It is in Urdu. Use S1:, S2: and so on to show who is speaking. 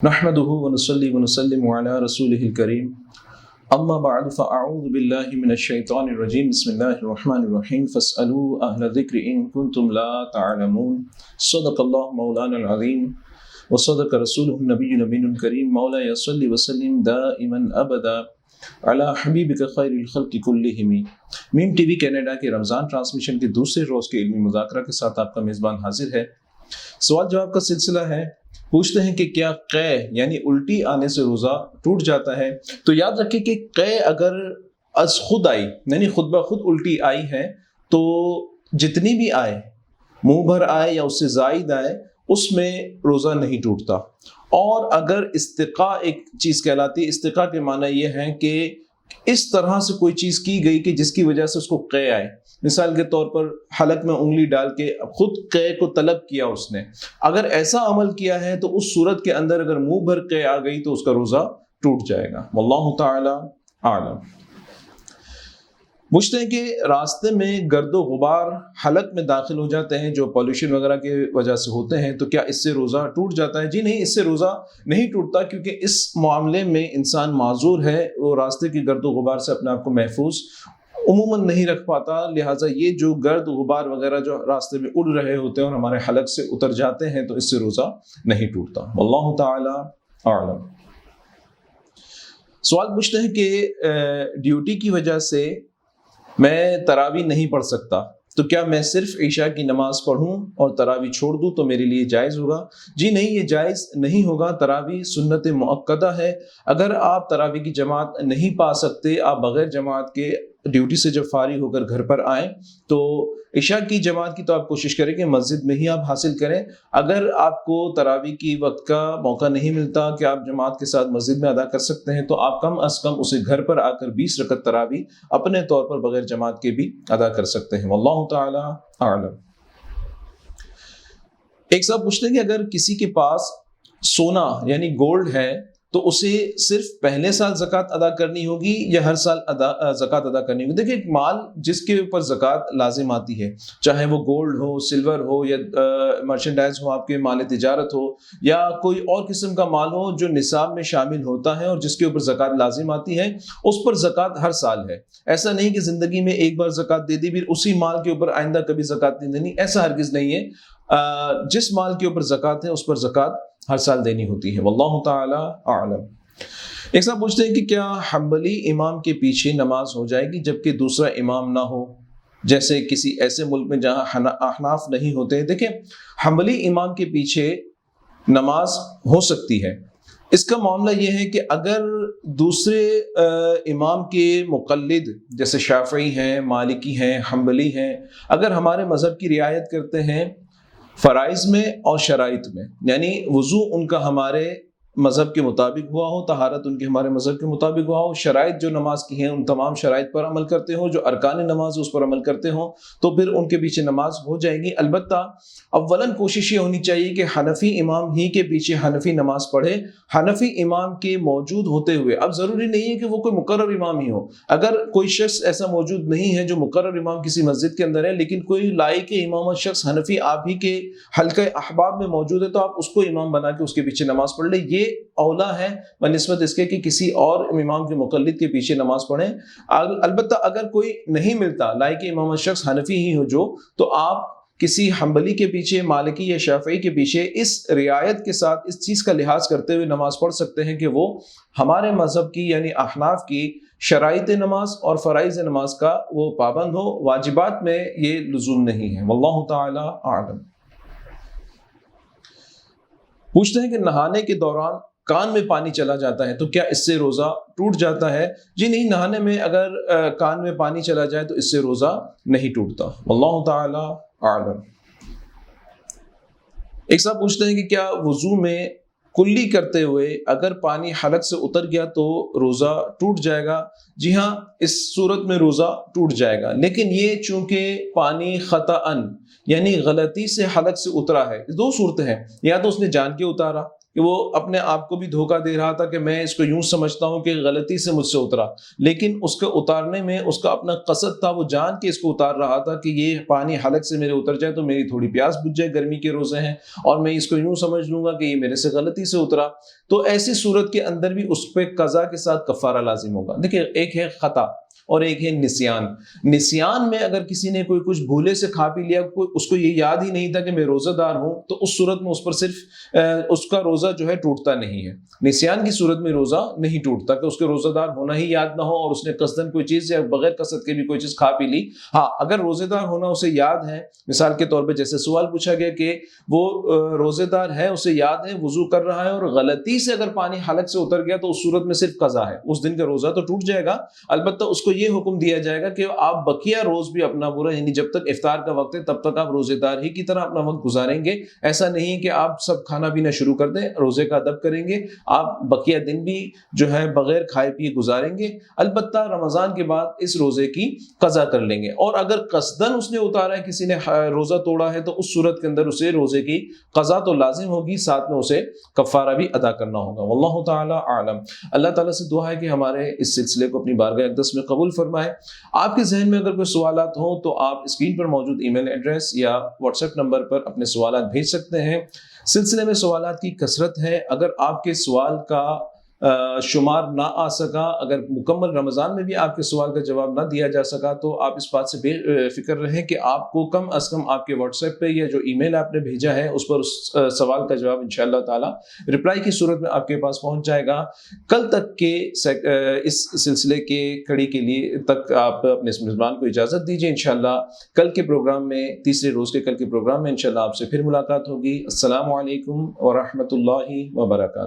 S1: نحمده ونصلي ونسلم على رسوله الكريم اما بعد فاعوذ بالله من الشيطان الرجيم بسم الله الرحمن الرحيم فاسألوا اهل الذكر ان كنتم لا تعلمون صدق الله مولانا العظيم وصدق رسوله النبي الامين الكريم مولاي صل وسلم دائما ابدا على حبیبک خیر الخلق کلہم۔ میم ٹی وی کینیڈا کے رمضان ٹرانسمیشن کے دوسرے روز کے علمی مذاکرہ کے ساتھ آپ کا میزبان حاضر ہے۔ سوال جواب کا سلسلہ ہے، پوچھتے ہیں کہ کیا قے یعنی الٹی آنے سے روزہ ٹوٹ جاتا ہے؟ تو یاد رکھیں کہ قے اگر از خود آئی یعنی خود بخود الٹی آئی ہے تو جتنی بھی آئے، منہ بھر آئے یا اس سے زائد آئے، اس میں روزہ نہیں ٹوٹتا۔ اور اگر استقاء ایک چیز کہلاتی ہے، استقاء کے معنی یہ ہے کہ اس طرح سے کوئی چیز کی گئی کہ جس کی وجہ سے اس کو قے آئے، مثال کے طور پر حلق میں انگلی ڈال کے خود قے کو طلب کیا اس نے، اگر ایسا عمل کیا ہے تو اس صورت کے اندر اگر منہ بھر قے آ گئی تو اس کا روزہ ٹوٹ جائے گا۔ واللہ تعالی اعلم۔ پوچھتے ہیں کہ راستے میں گرد و غبار حلق میں داخل ہو جاتے ہیں جو پولیوشن وغیرہ کی وجہ سے ہوتے ہیں، تو کیا اس سے روزہ ٹوٹ جاتا ہے؟ جی نہیں، اس سے روزہ نہیں ٹوٹتا، کیونکہ اس معاملے میں انسان معذور ہے، وہ راستے کی گرد و غبار سے اپنے آپ کو محفوظ عموماً نہیں رکھ پاتا، لہٰذا یہ جو گرد غبار وغیرہ جو راستے میں اڑ رہے ہوتے ہیں اور ہمارے حلق سے اتر جاتے ہیں تو اس سے روزہ نہیں ٹوٹتا۔ واللہ تعالی اعلم۔ سوال پوچھتے ہیں کہ ڈیوٹی کی وجہ سے میں تراویح نہیں پڑھ سکتا، تو کیا میں صرف عشاء کی نماز پڑھوں اور تراویح چھوڑ دوں تو میرے لیے جائز ہوگا؟ جی نہیں، یہ جائز نہیں ہوگا۔ تراویح سنت مؤکدہ ہے، اگر آپ تراویح کی جماعت نہیں پا سکتے، آپ بغیر جماعت کے ڈیوٹی سے جب فارغ ہو کر گھر پر آئیں تو عشاء کی جماعت کی تو آپ کوشش کریں کہ مسجد میں ہی آپ حاصل کریں۔ اگر آپ کو تراویح کی وقت کا موقع نہیں ملتا کہ آپ جماعت کے ساتھ مسجد میں ادا کر سکتے ہیں تو آپ کم از کم اسے گھر پر آ کر 20 رکعت تراویح اپنے طور پر بغیر جماعت کے بھی ادا کر سکتے ہیں۔ واللہ تعالی اعلم۔ ایک صاحب پوچھتے ہیں کہ اگر کسی کے پاس سونا یعنی گولڈ ہے تو اسے صرف پہلے سال زکوٰۃ ادا کرنی ہوگی یا ہر سال زکوٰۃ ادا کرنی ہوگی؟ دیکھیں، مال جس کے اوپر زکوٰۃ لازم آتی ہے، چاہے وہ گولڈ ہو، سلور ہو، یا مرچنڈائز ہو، آپ کے مال تجارت ہو، یا کوئی اور قسم کا مال ہو جو نصاب میں شامل ہوتا ہے اور جس کے اوپر زکوٰۃ لازم آتی ہے، اس پر زکوٰۃ ہر سال ہے۔ ایسا نہیں کہ زندگی میں ایک بار زکوٰۃ دے دی پھر اسی مال کے اوپر آئندہ کبھی زکوٰۃ نہیں دینی، ایسا ہرگز نہیں ہے۔ جس مال کے اوپر زکوٰۃ ہے اس پر زکوٰۃ ہر سال دینی ہوتی ہے۔ واللہ تعالی اعلم۔ ایک صاحب پوچھتے ہیں کہ کیا حنبلی امام کے پیچھے نماز ہو جائے گی جبکہ دوسرا امام نہ ہو، جیسے کسی ایسے ملک میں جہاں احناف نہیں ہوتے؟ دیکھیں، حنبلی امام کے پیچھے نماز ہو سکتی ہے۔ اس کا معاملہ یہ ہے کہ اگر دوسرے امام کے مقلد جیسے شافعی ہیں، مالکی ہیں، حنبلی ہیں، اگر ہمارے مذہب کی رعایت کرتے ہیں فرائض میں اور شرائط میں، یعنی وضو ان کا ہمارے مذہب کے مطابق ہوا ہو، طہارت ان کے ہمارے مذہب کے مطابق ہوا ہو، شرائط جو نماز کی ہیں ان تمام شرائط پر عمل کرتے ہوں، جو ارکان نماز اس پر عمل کرتے ہوں، تو پھر ان کے پیچھے نماز ہو جائے گی۔ البتہ اولاً کوشش یہ ہونی چاہیے کہ حنفی امام ہی کے پیچھے حنفی نماز پڑھے، حنفی امام کے موجود ہوتے ہوئے۔ اب ضروری نہیں ہے کہ وہ کوئی مقرر امام ہی ہو، اگر کوئی شخص ایسا موجود نہیں ہے جو مقرر امام کسی مسجد کے اندر ہے، لیکن کوئی لائق امامت شخص حنفی آپ ہی کے حلقہ احباب میں موجود ہے، تو آپ اس کو امام بنا کے اس کے پیچھے نماز پڑھ لیں، یہ اولا ہے بنسبت اس کے کہ کسی اور امام کے مقلد کے پیچھے نماز پڑھیں۔ البتہ اگر کوئی نہیں ملتا لائق امامت شخص حنفی ہی ہو جو، تو آپ کسی حنبلی کے پیچھے، مالکی یا شافعی کے پیچھے اس رعایت کے ساتھ اس چیز کا لحاظ کرتے ہوئے نماز پڑھ سکتے ہیں کہ وہ ہمارے مذہب کی یعنی احناف کی شرائط نماز اور فرائض نماز کا وہ پابند ہو، واجبات میں یہ لزوم نہیں ہے۔ واللہ تعالی اعلم۔ پوچھتے ہیں کہ نہانے کے دوران کان میں پانی چلا جاتا ہے تو کیا اس سے روزہ ٹوٹ جاتا ہے؟ جی نہیں، نہانے میں اگر کان میں پانی چلا جائے تو اس سے روزہ نہیں ٹوٹتا۔ واللہ تعالی اعلم۔ ایک صاحب پوچھتے ہیں کہ کیا وضو میں کلی کرتے ہوئے اگر پانی حلق سے اتر گیا تو روزہ ٹوٹ جائے گا؟ جی ہاں، اس صورت میں روزہ ٹوٹ جائے گا، لیکن یہ چونکہ پانی خطأً یعنی غلطی سے حلق سے اترا ہے، دو صورتیں ہیں، یا تو اس نے جان کے اتارا کہ وہ اپنے آپ کو بھی دھوکہ دے رہا تھا کہ میں اس کو یوں سمجھتا ہوں کہ غلطی سے مجھ سے اترا، لیکن اس کے اتارنے میں اس کا اپنا قصد تھا، وہ جان کے اس کو اتار رہا تھا کہ یہ پانی حلق سے میرے اتر جائے تو میری تھوڑی پیاس بجھ جائے، گرمی کے روزے ہیں، اور میں اس کو یوں سمجھ لوں گا کہ یہ میرے سے غلطی سے اترا، تو ایسی صورت کے اندر بھی اس پہ قضا کے ساتھ کفارہ لازم ہوگا۔ دیکھیں، ایک ہے خطا اور ایک ہے نسیان۔ نسیان میں اگر کسی نے کوئی کچھ بھولے سے کھا پی لیا، اس کو یہ یاد ہی نہیں تھا کہ میں روزہ دار ہوں، تو اس صورت میں اس پر صرف اس کا روزہ جو ہے ٹوٹتا نہیں ہے۔ نسیان کی صورت میں روزہ نہیں ٹوٹتا کہ اس کے روزہ دار ہونا ہی یاد نہ ہو اور اس نے قصدن کوئی چیز یا بغیر قصد کے بھی کوئی چیز کھا پی لی۔ ہاں، اگر روزہ دار ہونا اسے یاد ہے، مثال کے طور پہ جیسے سوال پوچھا گیا کہ وہ روزہ دار ہے، اسے یاد ہے، وضو کر رہا ہے اور غلطی سے اگر پانی حلق سے اتر گیا تو اس صورت میں صرف قضا ہے، اس دن کا روزہ تو ٹوٹ جائے گا، البتہ اس کو یہ حکم دیا جائے گا کہ آپ بقیہ روز بھی اپنا پورا، یعنی جب تک افطار کا وقت ہے تب تک آپ روزے دار ہی کی طرح اپنا وقت گزاریں گے۔ ایسا نہیں کہ آپ سب کھانا پینا شروع کر دیں، روزے کا ادب کریں گے، آپ بقیہ دن بھی جو ہے بغیر کھائے پیے گزاریں گے، البتہ رمضان کے بعد اس روزے کی قضا کر لیں گے۔ اور اگر قصدن اس نے اتارا ہے، کسی نے روزہ توڑا ہے، تو اس صورت کے اندر اسے روزے کی قضا تو لازم ہوگی، ساتھ میں اسے کفارہ بھی ادا کرنا ہوگا۔ واللہ تعالی اعلم۔ اللہ تعالیٰ سے دعا ہے کہ ہمارے اس سلسلے کو اپنی بارگاہ اقدس میں قبول فرمائے۔ آپ کے ذہن میں اگر کوئی سوالات ہوں تو آپ اسکرین پر موجود ای میل ایڈریس یا واٹس ایپ نمبر پر اپنے سوالات بھیج سکتے ہیں۔ سلسلے میں سوالات کی کثرت ہے، اگر آپ کے سوال کا شمار نہ آ سکا، اگر مکمل رمضان میں بھی آپ کے سوال کا جواب نہ دیا جا سکا، تو آپ اس بات سے بے فکر رہیں کہ آپ کو کم از کم آپ کے واٹس ایپ پہ یا جو ای میل آپ نے بھیجا ہے اس پر اس سوال کا جواب انشاءاللہ تعالی رپلائی کی صورت میں آپ کے پاس پہنچ جائے گا۔ کل تک کے اس سلسلے کے کڑی کے لیے تک آپ اپنے اس میزبان کو اجازت دیجیے، انشاءاللہ کل کے پروگرام میں، تیسرے روز کے کل کے پروگرام میں انشاءاللہ آپ سے پھر ملاقات ہوگی۔ السلام علیکم ورحمۃ اللہ وبرکاتہ۔